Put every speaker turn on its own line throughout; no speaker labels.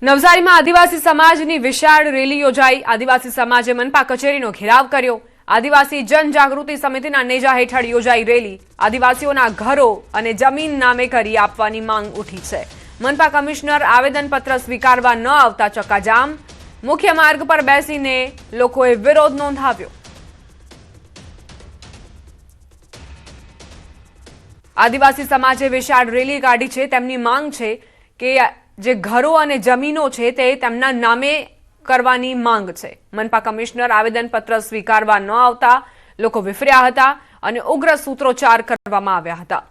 નવસારીમાં આદિવાસી સમાજની વિશાળ રેલી યોજાઈ। આદિવાસી સમાજે મનપા કચેરીનો ઘેરાવ કર્યો। આદિવાસી જનજાગૃતિ સમિતિના નેજા હેઠળ યોજાઈ રેલી આદિવાસીઓના ઘરો અને જમીન નામે કરી આપવાની માંગ ઉઠી છે। મનપા કમિશનર આવેદનપત્ર સ્વીકારવા ન આવતા ચક્કાજામ। મુખ્ય માર્ગ પર બેસીને લોકોએ વિરોધ નોંધાવ્યો। આદિવાસી સમાજે વિશાળ રેલી કાઢી છે। તેમની માંગ છે કે જે ઘરો અને જમીનો છે તે તેમના નામે કરવાની માંગ છે। મનપા કમિશનર આવેદનપત્ર સ્વીકારવા ન આવતા લોકો વિફર્યા હતા અને ઉગ્ર સૂત્રોચ્ચાર કરવામાં આવ્યા હતા।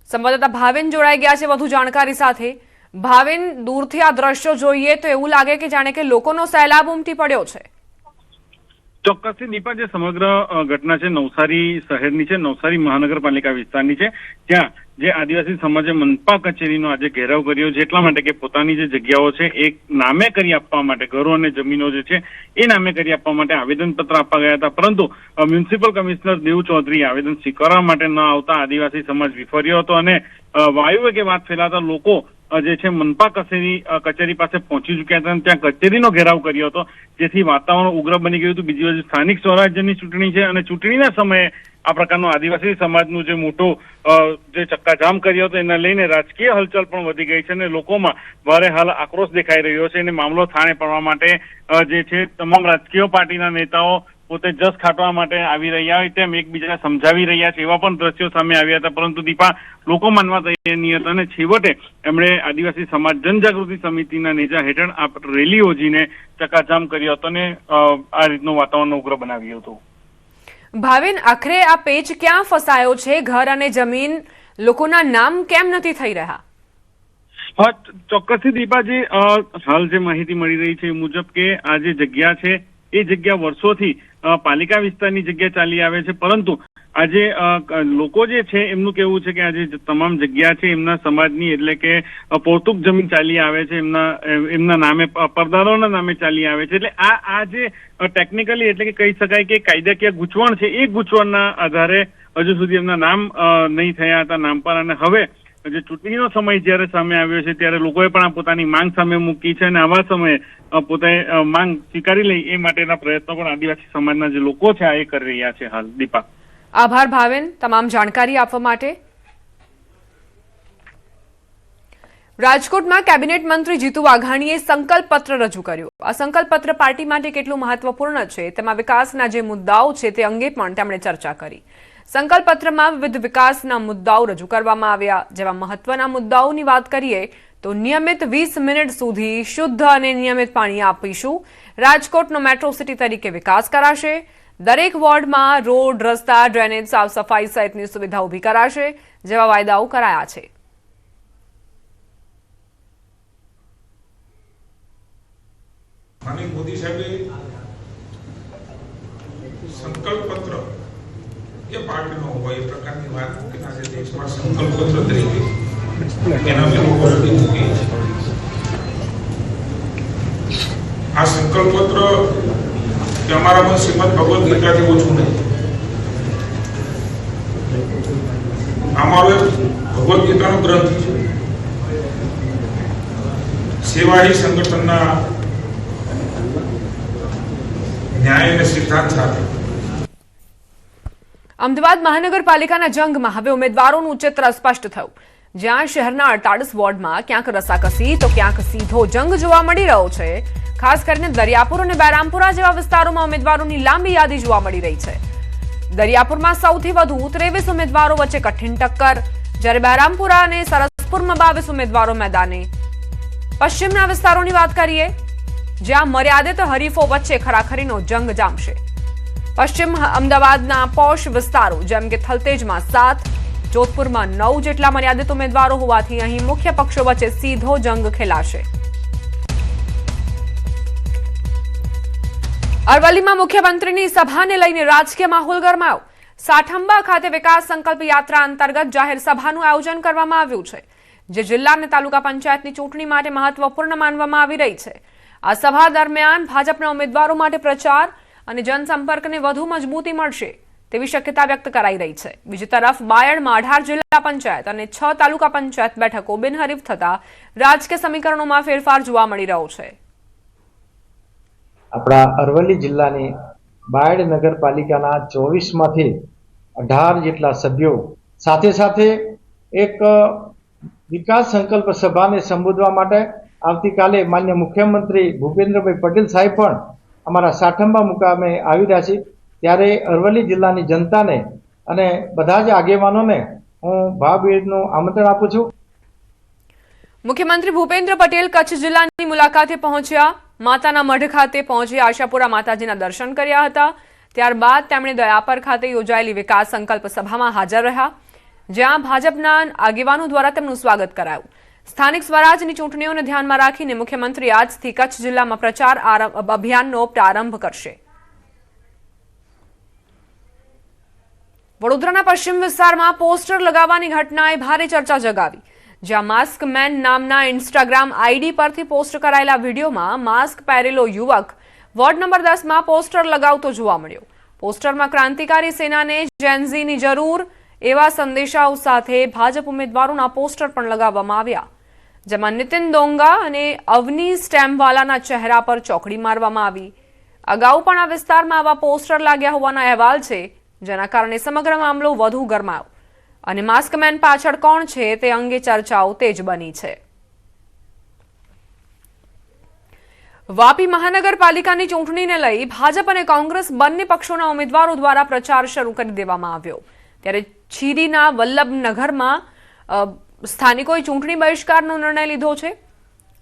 સંવાદદાતા ભાવેન જોડાઈ ગયા છે વધુ જાણકારી સાથે। ભાવેન, દૂરથી આ દ્રશ્યો જોઈએ તો એવું લાગે કે જાણે કે લોકોનો સહેલાબ ઉમટી પડ્યો છે।
ચોક્કસથી દીપા, જે સમગ્ર ઘટના છે નવસારી શહેરની છે, નવસારી મહાનગરપાલિકા વિસ્તારની છે, જ્યાં જે આદિવાસી સમાજે મનપા કચેરીનો આજે ઘેરાવ કર્યો છે એટલા માટે કે પોતાની જે જગ્યાઓ છે એ નામે કરી આપવા માટે, ઘરો અને જમીનો જે છે એ નામે કરી આપવા માટે આવેદનપત્ર આપવા ગયા હતા, પરંતુ મ્યુનિસિપલ કમિશનર દેવ ચૌધરી આવેદન સ્વીકારવા માટે ન આવતા આદિવાસી સમાજ વિફર્યો હતો અને વાયુવેગે વાત ફેલાતા લોકો જે છે મનપા કચેરી પાસે પહોંચી ચૂક્યા હતા અને ત્યાં કચેરીનો ઘેરાવ કર્યો હતો, જેથી વાતાવરણ ઉગ્ર બની ગયું હતું। બીજી બાજુ સ્થાનિક સ્વરાજ્યની ચૂંટણી છે અને ચૂંટણીના સમયે આ પ્રકારનું આદિવાસી સમાજનું જે મોટું જે ચક્કાજામ કર્યો હતો એને લઈને રાજકીય હલચલ પણ વધી ગઈ છે અને લોકોમાં ભારે હાલ આક્રોશ દેખાઈ રહ્યો છે અને મામલો થાળે પડવા માટે જે છે તમામ રાજકીય પાર્ટીના નેતાઓ પોતે જસ ખાટવા માટે આવી રહ્યા હોય તેમ એકબીજાને સમજાવી રહ્યા છે એવા પણ દ્રશ્યો સામે આવ્યા હતા, પરંતુ દીપા લોકો માનવા તૈયાર નહીં હતા અને છેવટે એમણે આદિવાસી સમાજ જનજાગૃતિ સમિતિના નેજા હેઠળ આ રેલી યોજીને ચક્કાજામ કર્યો હતો અને આ રીતનું વાતાવરણ ઉગ્ર બનાવ્યું હતું।
ભાવેન, આખરે આ પેચ ક્યાં ફસાયો છે? ઘર અને જમીન લોકોના નામ કેમ નથી થઈ રહ્યા?
ચોક્કસથી દીપાજી, હાલ જે માહિતી મળી રહી છે એ મુજબ કે આ જે જગ્યા છે એ જગ્યા વર્ષોથી પાલિકા વિસ્તારની જગ્યા ચાલી આવે છે, પરંતુ આજે લોકો જે છે એમનું કહેવું છે કે આજે તમામ જગ્યા છે એમના સમાજની, એટલે કે પૌતુક જમીન ચાલી આવે છે, એમના નામે, પરદારોના નામે ચાલી આવે છે। એટલે આ જે ટેકનિકલી એટલે કે કહી શકાય કે કાયદાકીય ગૂંચવણ છે એ ગૂંચવણના આધારે હજુ સુધી એમના નામ નહીં થયા હતા નામ પર, અને હવે જે ચૂંટણીનો સમય જયારે સામે આવ્યો છે ત્યારે લોકોએ પણ પોતાની માંગ સામે મૂકી છે અને આવા સમયે પોતે માંગ સ્વીકારી લે એ માટેના પ્રયત્નો પણ આદિવાસી સમાજના જે લોકો છે એ કરી રહ્યા છે હાલ। દીપા,
આભાર ભાવેન તમામ જાણકારી આપવા માટે। રાજકોટમાં કેબિનેટ મંત્રી જીતુ વાઘાણીએ સંકલ્પ પત્ર રજૂ કર્યો। આ સંકલ્પ પત્ર પાર્ટી માટે કેટલું મહત્વપૂર્ણ છે તેમાં વિકાસના જે મુદ્દાઓ છે તે અંગે પણ તેમણે ચર્ચા કરી। સંકલ્પ પત્રમાં વિવિધ વિકાસના મુદ્દાઓ રજૂ કરવામાં આવ્યા। જેવા મહત્વના મુદ્દાઓની વાત કરીએ તો નિયમિત 20 મિનિટ સુધી શુદ્ધ અને નિયમિત પાણી આપીશું, રાજકોટનો મેટ્રો સિટી તરીકે વિકાસ કરાશે, દરેક વોર્ડમાં રોડ, રસ્તા, ડ્રેનેજ, સાફ સફાઈ સહિતની સુવિધા ઊભી કરાશે જેવા વાયદાઓ કરાયા છે।
મોદી સાહેબે સંકલ્પ પત્ર એ પાર્ટીનો હોય એ પ્રકારની વાત કે આજે દેશમાં સંકલ્પ પત્ર તરીકે એના લોકો મૂકી છે। આ સંકલ્પ પત્ર કે અમારામાં શ્રીમદ ભગવદ ગીતાથી ઓછું નહીં, અમારો ભગવદ ગીતાનો ગ્રંથ છે। સેવાહી સંગઠનના ન્યાય અને સિદ્ધાંત સાથે
અમદાવાદ મહાનગરપાલિકાના જંગમાં હવે ઉમેદવારોનું ચિત્ર સ્પષ્ટ થયું, જ્યાં શહેરના 48 વોર્ડમાં ક્યાંક રસાકસી તો ક્યાંક સીધો જંગ જોવા મળી રહ્યો છે। ખાસ કરીને દરિયાપુર અને બેરામપુરા જેવા વિસ્તારોમાં ઉમેદવારોની લાંબી યાદી જોવા મળી રહી છે। દરિયાપુરમાં સૌથી વધુ 23 ઉમેદવારો વચ્ચે કઠિન ટક્કર, જ્યારે બેરામપુરા અને સરસપુરમાં 22 ઉમેદવારો મેદાને। પશ્ચિમના વિસ્તારોની વાત કરીએ જ્યાં મર્યાદિત હરીફો વચ્ચે ખરાખરીનો જંગ જામશે। પશ્ચિમ અમદાવાદના પોશ વિસ્તારો જેમ કે થલતેજમાં 7, જોધપુરમાં 9 જેટલા મર્યાદિત ઉમેદવારો હોવાથી અહીં મુખ્ય પક્ષો વચ્ચે સીધો જંગ ખેલાશે। અરવલ્લીમાં મુખ્યમંત્રીની સભાને લઈને રાજકીય માહોલ ગરમાયો। સાઠંબા ખાતે વિકાસ સંકલ્પ યાત્રા અંતર્ગત જાહેર સભાનું આયોજન કરવામાં આવ્યું છે, જે જિલ્લા અને તાલુકા પંચાયતની ચૂંટણી માટે મહત્વપૂર્ણ માનવામાં આવી રહી છે। આ સભા દરમિયાન ભાજપના ઉમેદવારો માટે પ્રચાર અને જનસંપર્કને વધુ મજબૂતી મળશે। તેવી શક્યતા વ્યક્ત કરાઈ રહી છે. બીજી તરફ બાયડમાં 18 જિલ્લા પંચાયત અને 6 તાલુકા પંચાયત બેઠકો બિનહરીફ થતા રાજકીય સમીકરણોમાં ફેરફાર જોવા મળી રહ્યો છે.
આપણા અરવલ્લી જિલ્લાની બાયડ નગરપાલિકાના 24માંથી 18 જેટલા સભ્યો સાથે સાથે એક વિકાસ સંકલ્પ સભાને સંબોધવા માટે આવતીકાલે માન્ય મુખ્યમંત્રી ભૂપેન્દ્રભાઈ પટેલ સાહેબ પણ અમારા સાઠંબા મુકામે આવી રહ્યા છે. ત્યારે અરવલ્લી જિલ્લાની જનતાને અને બધા જ આગેવાનોને હું ભાવભેરનું આમંત્રણ આપું છું.
મુખ્યમંત્રી ભૂપેન્દ્ર પટેલ કચ્છ જિલ્લાની મુલાકાતે પહોંચ્યા. માતાના મઢ ખાતે પહોંચી આશાપુરા માતાજીના દર્શન કર્યા હતા. ત્યારબાદ તેમણે દયાપર ખાતે યોજાયેલી વિકાસ સંકલ્પ સભામાં હાજર રહ્યા, જ્યાં ભાજપના આગેવાનો દ્વારા તેમનું સ્વાગત કરાયું. સ્થાનિક સ્વરાજની ચૂંટણીઓને ધ્યાનમાં રાખીને મુખ્યમંત્રી આજથી કચ્છ જિલ્લામાં પ્રચાર અભિયાનનો પ્રારંભ કરશે. વડોદરાના પશ્ચિમ વિસ્તારમાં પોસ્ટર લગાવવાની ઘટનાએ ભારે ચર્ચા જગાવી, જ્યાં માસ્ક મેન નામના ઇન્સ્ટાગ્રામ આઈડી પરથી પોસ્ટ કરાયેલા વિડીયોમાં માસ્ક પહેરેલો યુવક વોર્ડ નંબર 10માં પોસ્ટર લગાવતો જોવા મળ્યો. પોસ્ટરમાં ક્રાંતિકારી સેનાને જેનઝીની જરૂર એવા સંદેશાઓ સાથે ભાજપ ઉમેદવારોના પોસ્ટર પણ લગાવવામાં આવ્યા, જેમાં નીતિન ડોંગા અને અવની સ્ટેમવાલાના ચહેરા પર ચોકડી મારવામાં આવી. અગાઉ પણ આ વિસ્તારમાં આવા પોસ્ટર લાગ્યા હોવાના અહેવાલ છે, જેના કારણે સમગ્ર મામલો વધુ ગરમાયો અને માસ્કમેન પાછળ કોણ છે તે અંગે ચર્ચાઓ તેજ બની છે. વાપી મહાનગરપાલિકાની ચૂંટણીને લઈ ભાજપ અને કોંગ્રેસ બંને પક્ષોના ઉમેદવારો દ્વારા પ્રચાર શરૂ કરી દેવામાં આવ્યો. ત્યારે છીરીના વલ્લભનગરમાં સ્થાનિકોએ ચૂંટણી બહિષ્કારનો નિર્ણય લીધો છે.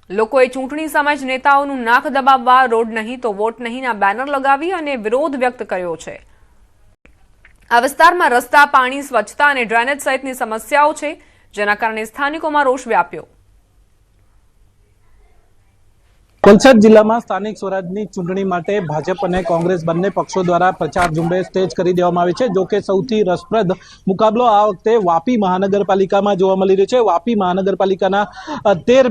લોકોએ ચૂંટણી સમય જ નેતાઓનું નાક દબાવવા, રોડ નહીં તો વોટ નહીંના બેનર લગાવી અને વિરોધ વ્યક્ત કર્યો છે. આ વિસ્તારમાં રસ્તા, પાણી, સ્વચ્છતા અને ડ્રેનેજ સહિતની સમસ્યાઓ છે, જેના કારણે સ્થાનિકોમાં રોષ વ્યાપ્યો.
વલસાડ જિલ્લામાં સ્થાનિક સ્વરાજની ચૂંટણી માટે ભાજપ અને કોંગ્રેસ બંને પક્ષો દ્વારા પ્રચાર ઝુંબેશ તેજ કરી દેવામાં આવી છે. જોકે સૌથી રસપ્રદ મુકાબલો આ વખતે વાપી મહાનગરપાલિકામાં જોવા મળી રહ્યો છે. વાપી મહાનગરપાલિકાના 13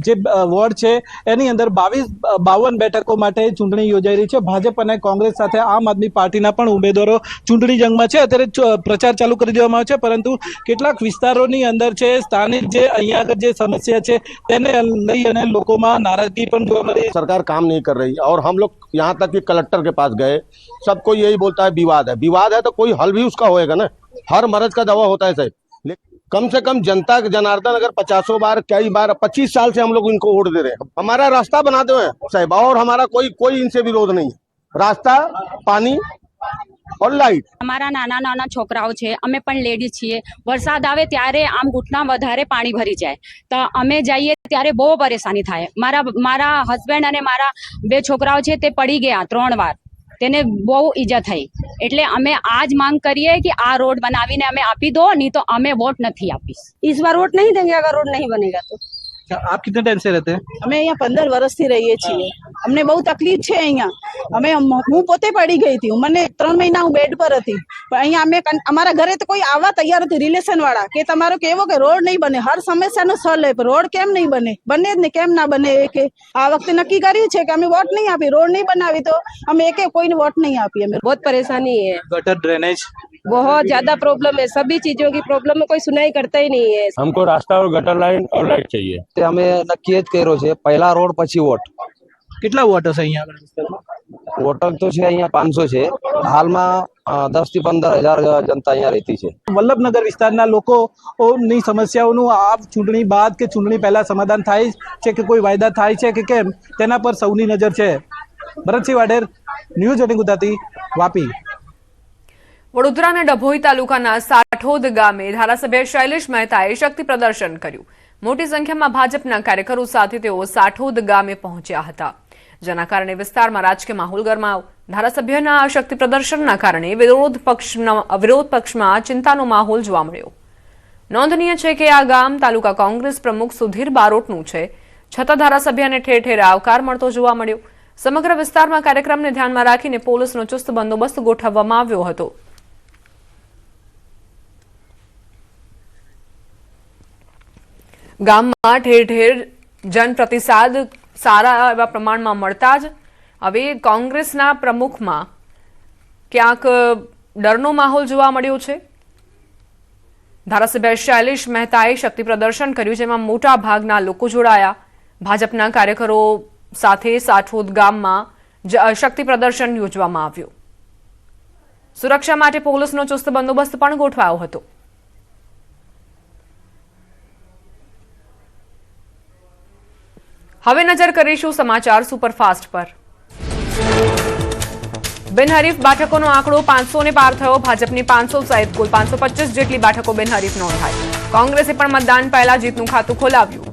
જે વોર્ડ છે એની અંદર 52 બેઠકો માટે ચૂંટણી યોજાઈ રહી છે. ભાજપ અને કોંગ્રેસ સાથે આમ આદમી પાર્ટીના પણ ઉમેદવારો ચૂંટણી જંગમાં છે. અત્યારે પ્રચાર ચાલુ કરી દેવામાં આવ્યો છે, પરંતુ કેટલાક વિસ્તારોની અંદર છે સ્થાનિક જે અહીંયા આગળ જે સમસ્યા છે તેને લઈ અને લોકોમાં નારાજગી પણ
सरकार काम नहीं कर रही और हम लोग यहाँ तक कि कलेक्टर के पास गए, सबको यही बोलता है विवाद है तो कोई हल भी उसका होएगा ना. हर मर्ज का दवा होता है साहब. कम से कम जनता जनार्दन अगर 50 बार कई बार 25 साल से हम लोग इनको वोट दे रहे हैं, हमारा रास्ता बनाते हुए साहब और हमारा कोई इनसे विरोध नहीं है. रास्ता, पानी और लाइट.
અમારા નાના નાના છોકરાઓ છે, અમે પણ લેડીઝ છીએ. વરસાદ આવે ત્યારે આમ ઘૂંટણા વધારે પાણી ભરી જાય તો અમે જઈએ ત્યારે બહુ પરેશાની થાય. મારા હસબન્ડ અને મારા 2 છોકરાઓ છે તે પડી ગયા 3 વાર, તેને બહુ ઈજા થઈ. એટલે અમે આજ માંગ કરીએ કે આ રોડ બનાવીને અમે આપી દો, નહીં તો અમે વોટ નથી આપીશ.
इस बार वोट नहीं देंगे अगर रोड नहीं बनेगा तो.
આપ કિતને ટાઈમ સે રહેતે હૈ?
અમે અહીંયા 15 વર્ષથી રહીએ છીએ. અમને બહુ તકલીફ છે અહીંયા. હું પોતે પડી ગઈ હતી, મને 3 મહિના હું બેડ પર હતી. પણ અહીંયા અમારા ઘરે તો કોઈ આવવા તૈયાર નથી, રિલેશન વાળા કે તમારો કેવો કે રોડ નહીં બને. હર સમસ્યાનો સલ લે, રોડ કેમ નહીં બને? બને જ ને, કેમ ના બને? કે આ વખતે નક્કી કર્યું છે કે અમે વોટ નહીં આપી, રોડ નહીં બનાવી તો અમે કોઈને વોટ नहीं આપી. અમે
बहुत परेशानी है,
गटर ड्रेनेज
बहुत ज्यादा प्रॉब्लम है. सभी चीजों की प्रॉब्लम में कोई सुनाई करता ही नहीं है.
हमको रास्ता और गटर लाइन और लाइट चाहिए.
અમે નક્કી જ કર્યો છે, પહેલા રોડ પછી વોટ.
કેટલા વોટ હશે અહીંયા આગળ વિસ્તારમાં?
વોટર તો છે અહીંયા 500 છે. હાલમાં 10 થી 15,000 જનતા અહીંયા રહેતી છે.
વલ્લભનગર વિસ્તારના લોકોની સમસ્યાઓનું આ ચૂંટણી બાદ કે ચૂંટણી પહેલા સમાધાન થાય છે કે કોઈ વાયદા થાય છે કે કેમ, તેના પર સૌની નજર છે. ભરતસિંહ વાડેર, ન્યૂઝ 18 ગુજરાતી, વાપી.
વડોદરાના ડભોઈ તાલુકાના સાઠોદ ગામે ધારાસભ્ય શૈલેષ મહેતાએ શક્તિ પ્રદર્શન કર્યું. મોટી સંખ્યામાં ભાજપના કાર્યકરો સાથે તેઓ સાઠોદ ગામે પહોંચ્યા હતા, જેના કારણે વિસ્તારમાં રાજકીય માહોલ ગરમાયો. ધારાસભ્યના આ શક્તિ પ્રદર્શનના કારણે વિરોધ પક્ષમાં ચિંતાનો માહોલ જોવા મળ્યો. નોંધનીય છે કે આ ગામ તાલુકા કોંગ્રેસ પ્રમુખ સુધીર બારોટનું છે, છતાં ધારાસભ્યને ઠેર ઠેર આવકાર મળતો જોવા મળ્યો. સમગ્ર વિસ્તારમાં કાર્યક્રમને ધ્યાનમાં રાખીને પોલીસનો ચુસ્ત બંદોબસ્ત ગોઠવવામાં આવ્યો હતો. ગામમાં ઠેર ઠેર જનપ્રતિસાદ સારા એવા પ્રમાણમાં મળતા જ હવે કોંગ્રેસના પ્રમુખમાં ક્યાંક ડરનો માહોલ જોવા મળ્યો છે। ધારાસભ્ય શૈલેષ મહેતાએ શક્તિ પ્રદર્શન કર્યું, જેમાં મોટા ભાગના લોકો જોડાયા। ભાજપના કાર્યકરો સાથે સાઠોદ ગામમાં શક્તિ પ્રદર્શન યોજવામાં આવ્યું। સુરક્ષા માટે પોલીસનો ચુસ્ત બંદોબસ્ત પણ ગોઠવાયો હતો। હવે નજર કરીશું સમાચાર સુપરફાસ્ટ પર। બિનહરીફ બેઠકોનો આંકડો 500 ને પાર થયો। ભાજપની 500 સહિત કુલ 525 જેટલી બેઠકો બિનહરીફ નોંધાઈ। કોંગ્રેસે પણ મતદાન પહેલા જીતનું ખાતું ખોલાવ્યું।